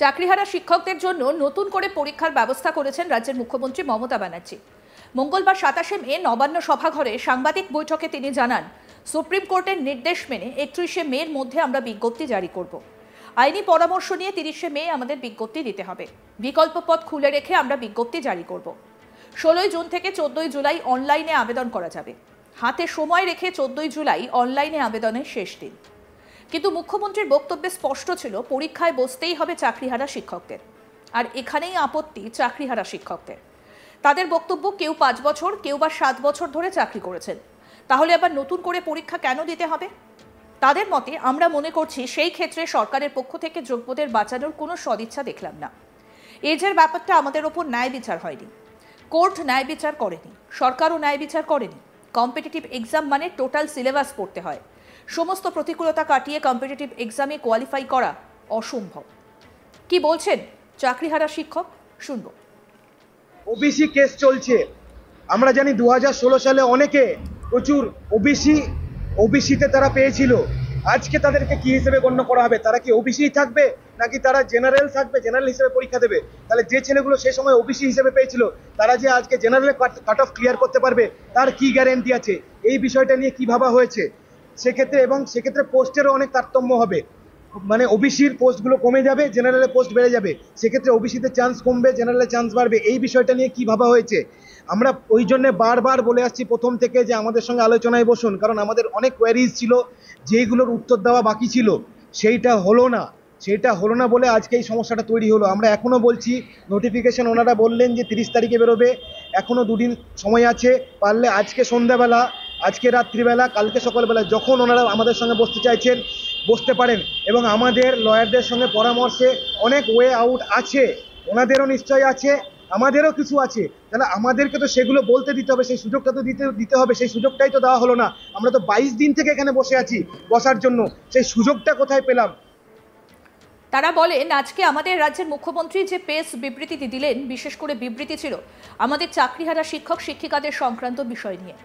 চাকরিহারা শিক্ষকদের জন্য নতুন করে পরীক্ষার ব্যবস্থা করেছেন রাজ্যের মুখ্যমন্ত্রী মমতা ব্যানার্জি। মঙ্গলবার 27শে মে নবান্ন সভাঘরে সাংবাদিক বৈঠকে তিনি জানান, সুপ্রিম কোর্টের নির্দেশ মেনে 31শে মের মধ্যে আমরা বিজ্ঞপ্তি জারি করব। আইনি পরামর্শ নিয়ে 30শে মে আমাদের বিজ্ঞপ্তি দিতে হবে। বিকল্প পথ খুলে রেখে আমরা বিজ্ঞপ্তি জারি করব। 16ই জুন থেকে 14ই জুলাই অনলাইনে আবেদন করা যাবে। হাতে সময় রেখে 14ই জুলাই অনলাইনে আবেদনের শেষ দিন। কিন্তু মুখ্যমন্ত্রীর বক্তব্যে স্পষ্ট ছিল, পরীক্ষায় বসতেই হবে চাকরিহারা শিক্ষকদের। আর এখানেই আপত্তি চাকরিহারা শিক্ষকদের। তাদের বক্তব্য, কেউ 5 বছর, কেউ বা 7 বছর ধরে চাকরি করেছেন, তাহলে আবার নতুন করে পরীক্ষা কেন দিতে হবে? তাদের মতে, আমরা মনে করছি সেই ক্ষেত্রে সরকারের পক্ষ থেকে যোগ্যদের বাঁচানোর কোনো সদিচ্ছা দেখলাম না। এজের ব্যাপারটা আমাদের ওপর ন্যায় বিচার হয়নি, কোর্ট ন্যায় বিচার করেনি, সরকারও ন্যায় বিচার করেনি। কম্পিটিটিভ এক্সাম মানে টোটাল সিলেবাস পড়তে হয়। সমস্ত প্রতিকূলতা কাটিয়ে কম্পিটিটিভ এক্সামে কোয়ালিফাই করা অসম্ভব। কি বলছেন চাকরিহারা শিক্ষক, শুনবো। ওবিসি কেস চলছে। আমরা জানি 2016 সালে অনেকে প্রচুর ওবিসিতে তারা পেয়েছিল। আজকে তাদেরকে কি হিসেবে গণ্য করা হবে? তারা কি ওবিসি থাকবে নাকি তারা জেনারেল থাকবে, জেনারেল হিসেবে পরীক্ষা দেবে? তাহলে যে ছেলেগুলো সে সময় ওবিসি হিসেবে পেয়েছিল, তারা যে আজকে জেনারেলে কাট অফ ক্লিয়ার করতে পারবে, তার কি গ্যারেন্টি আছে? এই বিষয়টা নিয়ে কি ভাবা হয়েছে সেক্ষেত্রে পোস্টেরও অনেক তারতম্য হবে। মানে ওবিসির পোস্টগুলো কমে যাবে, জেনারেলের পোস্ট বেড়ে যাবে। সেক্ষেত্রে ওবিসিতে চান্স কমবে, জেনারেলে চান্স বাড়বে। এই বিষয়টা নিয়ে কি ভাবা হয়েছে? আমরা ওই জন্য বারবার বলে আসছি প্রথম থেকে যে আমাদের সঙ্গে আলোচনায় বসুন, কারণ আমাদের অনেক কোয়ারিজ ছিল যেইগুলোর উত্তর দেওয়া বাকি ছিল। সেইটা হলো না বলে আজকে এই সমস্যাটা তৈরি হলো। আমরা এখনও বলছি, নোটিফিকেশন ওনারা বললেন যে 30 তারিখে বেরোবে, এখনও 2 দিন সময় আছে। পারলে আজকে সন্ধ্যাবেলা, আজকে রাত্রিবেলা, কালকে সকালবেলা যখন ওনারা আমাদের সঙ্গে বসতে চাইছেন বসতে পারেন। এবং আমাদের লয়ারদের সঙ্গে পরামর্শে অনেক ওয়ে আউট আছে, ওনাদেরও নিশ্চয়ই আছে, আমাদেরও কিছু আছে। তাহলে আমাদেরকে তো সেগুলো বলতে দিতে হবে, সেই সুযোগটা তো দিতে হবে। সেই সুযোগটাই তো দেওয়া হলো না। আমরা তো 22 দিন থেকে এখানে বসে আছি বসার জন্য, সেই সুযোগটা কোথায় পেলাম? তারা বলেন, আজকে আমাদের রাজ্যের মুখ্যমন্ত্রী যে প্রেস বিবৃতি দিলেন, বিশেষ করে বিবৃতি ছিল আমাদের চাকরিহারা শিক্ষক শিক্ষিকাদের সংক্রান্ত বিষয় নিয়ে।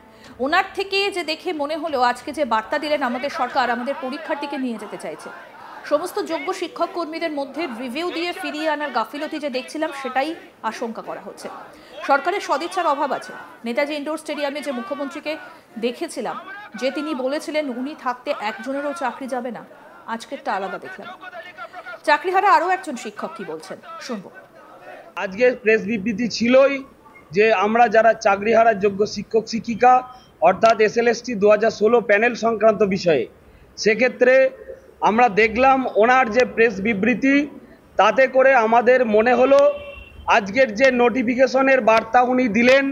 ওনার থেকে যে দেখে মনে হলো, আজকে যে বার্তা দিলেন আমাদের সরকার আমাদের পরীক্ষার দিকে নিয়ে যেতে চাইছে। সমস্ত যোগ্য শিক্ষক কর্মীদের মধ্যে রিভিউ দিয়ে ফিরিয়ে আনার গাফিলতি যে দেখছিলাম, সেটাই আশঙ্কা করা হচ্ছে। সরকারের সদিচ্ছার অভাব আছে। নেতাজি ইন্ডোর স্টেডিয়ামে যে মুখ্যমন্ত্রীকে দেখেছিলাম, যে তিনি বলেছিলেন উনি থাকতে একজনেরও চাকরি যাবে না, আজকেরটা আলাদা দেখলাম। চাকরিহারা আরও একজন শিক্ষক কি বলছেন, শুনবো। আজকের প্রেস বিবৃতি ছিলই যে আমরা যারা চাকরিহারা যোগ্য শিক্ষক শিক্ষিকা অর্থাৎ SLST 2016 প্যানেল সংক্রান্ত বিষয়ে, সেক্ষেত্রে আমরা দেখলাম ওনার যে প্রেস বিবৃতি, তাতে করে আমাদের মনে হলো আজকের যে নোটিফিকেশনের বার্তা উনি দিলেন,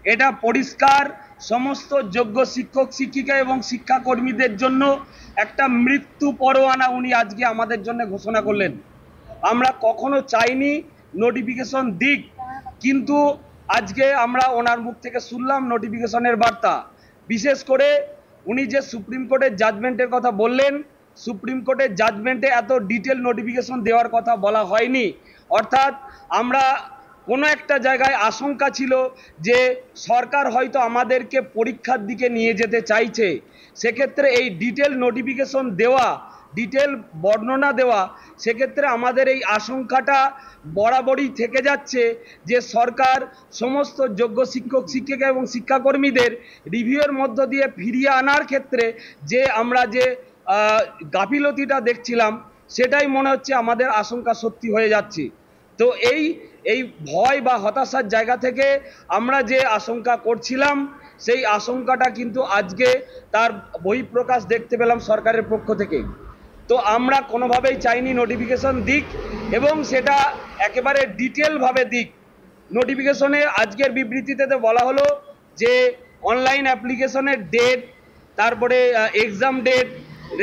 এটা পরিষ্কার সমস্ত যোগ্য শিক্ষক শিক্ষিকা এবং শিক্ষাকর্মীদের জন্য একটা মৃত্যু পরোয়ানা উনি আজকে আমাদের জন্য ঘোষণা করলেন। আমরা কখনো চাইনি নোটিফিকেশন দিক, কিন্তু আজকে আমরা ওনার মুখ থেকে শুনলাম নোটিফিকেশনের বার্তা। বিশেষ করে উনি যে সুপ্রিম কোর্টের জাজমেন্টের কথা বললেন, সুপ্রিম কোর্টের জাজমেন্টে এত ডিটেল নোটিফিকেশন দেওয়ার কথা বলা হয়নি। অর্থাৎ আমরা কোনো একটা জায়গায় আশঙ্কা ছিল যে সরকার হয়তো আমাদেরকে পরীক্ষার দিকে নিয়ে যেতে চাইছে। সেক্ষেত্রে এই ডিটেল নোটিফিকেশন দেওয়া, ডিটেল বর্ণনা দেওয়া, সেক্ষেত্রে আমাদের এই আশঙ্কাটা বরাবরই থেকে যাচ্ছে যে সরকার সমস্ত যোগ্য শিক্ষক শিক্ষিকা এবং শিক্ষাকর্মীদের রিভিউয়ের মধ্য দিয়ে ফিরিয়ে আনার ক্ষেত্রে যে আমরা যে গাফিলতিটা দেখছিলাম, সেটাই মনে হচ্ছে আমাদের আশঙ্কা সত্যি হয়ে যাচ্ছে। তো এই ভয় বা হতাশার জায়গা থেকে আমরা যে আশঙ্কা করছিলাম, সেই আশঙ্কাটা কিন্তু আজকে তার বহিঃপ্রকাশ দেখতে পেলাম সরকারের পক্ষ থেকে। তো আমরা কোনোভাবেই চাইনি নোটিফিকেশন দিক এবং সেটা একেবারে ডিটেলভাবে দিক। নোটিফিকেশনে আজকের বিবৃতিতে বলা হলো যে অনলাইন অ্যাপ্লিকেশনের ডেট, তারপরে exam date,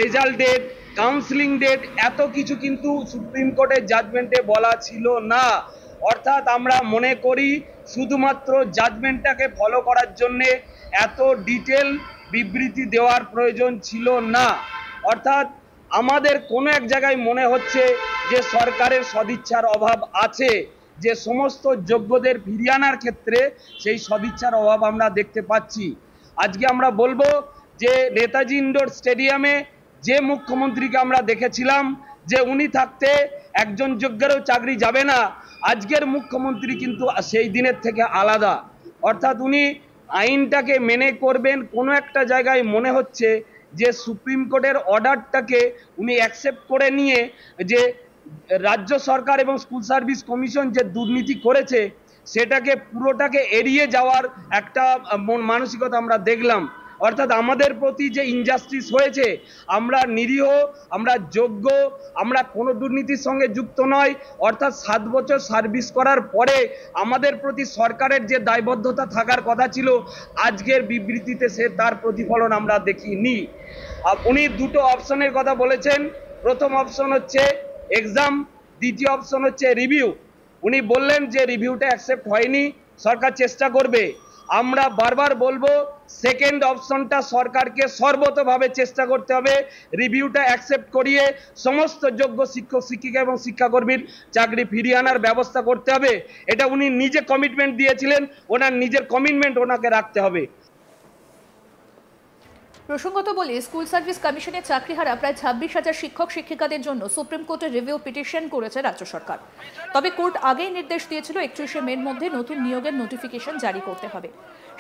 result date, counselling date, এত কিছু কিন্তু সুপ্রিম কোর্টের জাজমেন্টে বলা ছিল না। অর্থাৎ আমরা মনে করি শুধুমাত্র জাজমেন্টটাকে ফলো করার জন্যে এত ডিটেল বিবৃতি দেওয়ার প্রয়োজন ছিল না। অর্থাৎ আমাদের কোনো এক জায়গায় মনে হচ্ছে যে সরকারের সদিচ্ছার অভাব আছে, যে সমস্ত যোগ্যদের ফিরিয়ে আনার ক্ষেত্রে সেই সদিচ্ছার অভাব আমরা দেখতে পাচ্ছি। আজকে আমরা বলবো যে নেতাজি ইন্ডোর স্টেডিয়ামে যে মুখ্যমন্ত্রীকে আমরা দেখেছিলাম, যে উনি থাকতে একজন যোগ্যেরও চাকরি যাবে না। আজকের মুখ্যমন্ত্রী কিন্তু সেই দিনের থেকে আলাদা, অর্থাৎ উনি আইনটাকে মেনে করবেন। কোনো একটা জায়গায় মনে হচ্ছে যে সুপ্রিম কোর্টের অর্ডারটাকে উনি অ্যাকসেপ্ট করে নিয়ে যে রাজ্য সরকার এবং স্কুল সার্ভিস কমিশন যে দুর্নীতি করেছে সেটাকে পুরোটাকে এড়িয়ে যাওয়ার একটা মানসিকতা আমরা দেখলাম। অর্থাৎ আমাদের প্রতি যে ইনজাস্টিস হয়েছে, আমরা নিরীহ, আমরা যোগ্য, আমরা কোনো দুর্নীতির সঙ্গে যুক্ত নয়, অর্থাৎ 7 বছর সার্ভিস করার পরে আমাদের প্রতি সরকারের যে দায়বদ্ধতা থাকার কথা ছিল, আজকের বিবৃতিতে সে তার প্রতিফলন আমরা দেখিনি। উনি দুটো অপশনের কথা বলেছেন। প্রথম অপশন হচ্ছে এক্সাম, দ্বিতীয় অপশন হচ্ছে রিভিউ। উনি বললেন যে রিভিউটা অ্যাকসেপ্ট হয়নি, সরকার চেষ্টা করবে। আমরা বারবার বলবো সেকেন্ড অপশনটা সরকারকে সর্বতভাবে চেষ্টা করতে হবে, রিভিউটা অ্যাকসেপ্ট করিয়ে সমস্ত যোগ্য শিক্ষক শিক্ষিকা এবং শিক্ষাকর্মীর চাকরি ফিরিয়ে আনার ব্যবস্থা করতে হবে। এটা উনি নিজে কমিটমেন্ট দিয়েছিলেন, ওনার নিজের কমিটমেন্ট ওনাকে রাখতে হবে। প্রসঙ্গত বলি, স্কুল সার্ভিস কমিশনের চাকরিহারা প্রায় 26,000 শিক্ষক শিক্ষিকাদের জন্য সুপ্রিম কোর্টে রিভিউ পিটিশন করেছে রাজ্য সরকার। তবে কোর্ট আগেই নির্দেশ দিয়েছিল 31শে মের মধ্যে নতুন নিয়োগের নোটিফিকেশন জারি করতে হবে।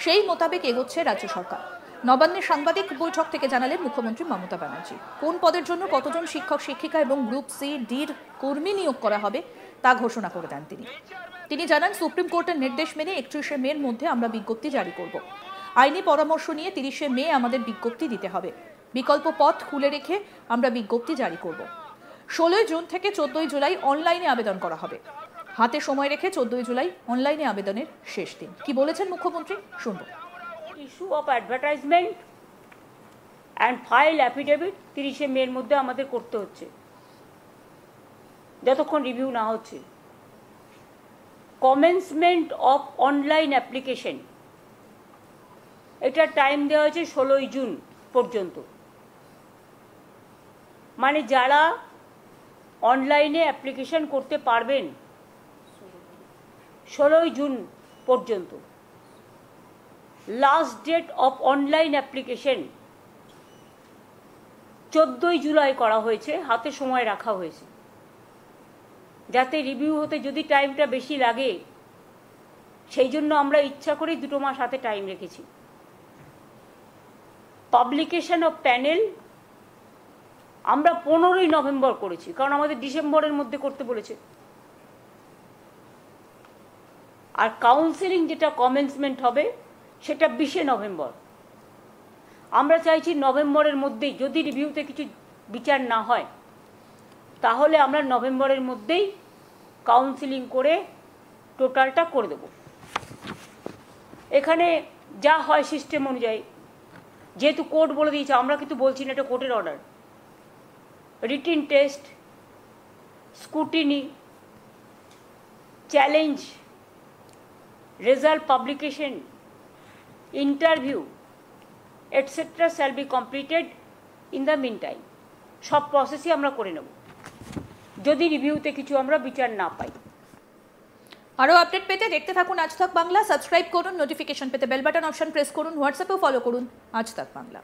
সেই মোতাবেক এগোচ্ছে রাজ্য সরকার। নবান্নে সাংবাদিক বৈঠক থেকে জানালেন মুখ্যমন্ত্রী মমতা ব্যানার্জি। কোন পদের জন্য কতজন শিক্ষক শিক্ষিকা এবং গ্রুপ সি ডির কর্মী নিয়োগ করা হবে তা ঘোষণা করে দেন তিনি জানান, সুপ্রিম কোর্টের নির্দেশ মেনে 31শে মের মধ্যে আমরা বিজ্ঞপ্তি জারি করব। আইনি পরামর্শ নিয়ে 30শে মে আমাদের বিজ্ঞপ্তি দিতে হবে। বিকল্প পথ খুলে রেখে আমরা বিজ্ঞপ্তি জারি করব। 16 জুন থেকে 14 জুলাই অনলাইনে আবেদন করা হবে। হাতে সময় রেখে 14 জুলাই অনলাইনে আবেদনের শেষ দিন। কি বলেছেন মুখ্যমন্ত্রী, শুনব। Issue of advertisement and file affidavit 30শে মের মধ্যে আমাদের করতে হচ্ছে, যতক্ষণ রিভিউ না হচ্ছে। কমেন্সমেন্ট অফ অনলাইন অ্যাপ্লিকেশন, এটা টাইম দেওয়া হয়েছে 16ই জুন পর্যন্ত। মানে যারা অনলাইনে অ্যাপ্লিকেশন করতে পারবেন 16ই জুন পর্যন্ত। Last date of online application 14ই জুলাই করা হয়েছে, হাতে সময় রাখা হয়েছে, যাতে রিভিউ হতে যদি টাইমটা বেশি লাগে সেই জন্য আমরা ইচ্ছা করেই 2 মাস হাতে টাইম রেখেছি। পাবলিকেশন অফ প্যানেল আমরা 15ই নভেম্বর করেছি, কারণ আমাদের ডিসেম্বরের মধ্যে করতে বলেছে। আর কাউন্সেলিং যেটা কমেন্সমেন্ট হবে সেটা 20শে নভেম্বর। আমরা চাইছি নভেম্বরের মধ্যেই, যদি রিভিউতে কিছু বিচার না হয় তাহলে আমরা নভেম্বরের মধ্যেই কাউন্সেলিং করে টোটালটা করে দেব। এখানে যা হয় সিস্টেম অনুযায়ী, যেহেতু কোর্ট বলে দিয়েছে, আমরা কিন্তু বলছি না, এটা কোর্টের order. Written test, scrutiny, challenge, result publication, interview etcetera shall be completed in the meantime. সব প্রসেসই আমরা করে নেব যদি রিভিউতে কিছু আমরা বিচার না পাই। আরও আপডেট পেতে দেখতে থাকুন আজ তাক বাংলা। সাবস্ক্রাইব করুন, নোটিফিকেশন পেতে বেল বাটন অপশন প্রেস করুন, হোয়াটসঅ্যাপেও ফলো করুন আজ তাক বাংলা।